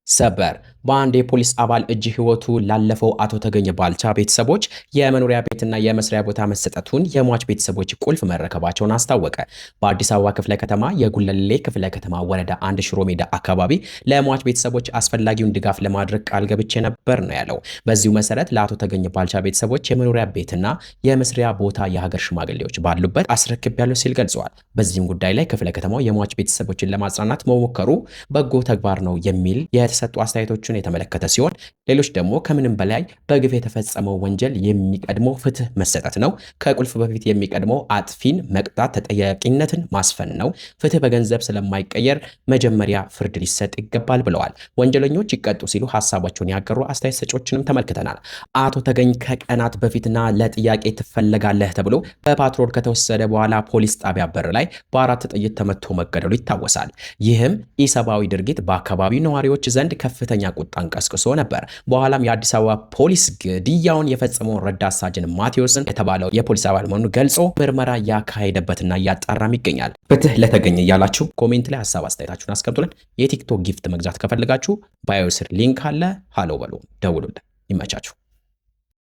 ሰበር በአንድ የፖሊስ አባል እጅ ህይወቱ ላለፈው አቶ ተገኘ ባልቻ ቤተሰቦች የመኖሪያ ቤትና የመስሪያ ቦታ መሰጠቱን የሟች ቤተሰቦች ቁልፍ መረከባቸውን አስታወቀ። በአዲስ አበባ ክፍለ ከተማ የጉለሌ ክፍለ ከተማ ወረዳ 1 ሽሮ ሜዳ አካባቢ ለሟች ቤተሰቦች አስፈላጊውን ድጋፍ ለማድረግ ቃል ገብቼ ነበር ነው ያለው። በዚሁ መሰረት ለአቶ ተገኘ ባልቻ ቤተሰቦች የመኖሪያ ቤትና የመስሪያ ቦታ የሀገር ሽማግሌዎች ባሉበት አስረክቤያለሁ ሲል ገልጸዋል። በዚህም ጉዳይ ላይ ክፍለ ከተማው የሟች ቤተሰቦችን ለማጽናናት መሞከሩ በጎ ተግባር ነው የሚል የተሰጡ አስተያየቶችን የተመለከተ ሲሆን ሌሎች ደግሞ ከምንም በላይ በግፍ የተፈጸመው ወንጀል የሚቀድመው ፍትህ መሰጠት ነው። ከቁልፍ በፊት የሚቀድመው አጥፊን መቅጣት፣ ተጠያቂነትን ማስፈን ነው። ፍትህ በገንዘብ ስለማይቀየር መጀመሪያ ፍርድ ሊሰጥ ይገባል ብለዋል። ወንጀለኞች ይቀጡ ሲሉ ሀሳባቸውን ያቀሩ አስተያየት ሰጪዎችንም ተመልክተናል። አቶ ተገኝ ከቀናት በፊትና ለጥያቄ ትፈለጋለህ ተብሎ በፓትሮል ከተወሰደ በኋላ ፖሊስ ጣቢያ በር ላይ በ4 ጥይት ተመቶ መገደሉ ይታወሳል። ይህም ኢሰብአዊ ድርጊት በአካባቢው ነዋሪዎች ዘንድ ከፍተኛ ቁጣን ቀስቅሶ ነበር። በኋላም የአዲስ አበባ ፖሊስ ግድያውን የፈጸመውን ረዳት ሳጅን ማቴዎስን የተባለው የፖሊስ አባል መሆኑን ገልጾ ምርመራ ያካሄደበትና እያጣራም ይገኛል። ፍትህ ለተገኘ እያላችሁ ኮሜንት ላይ ሀሳብ አስተያየታችሁን አስቀምጡልን። የቲክቶክ ጊፍት መግዛት ከፈልጋችሁ ባዮ ስር ሊንክ አለ። ሃሎ በሉ፣ ደውሉልን። ይመቻችሁ።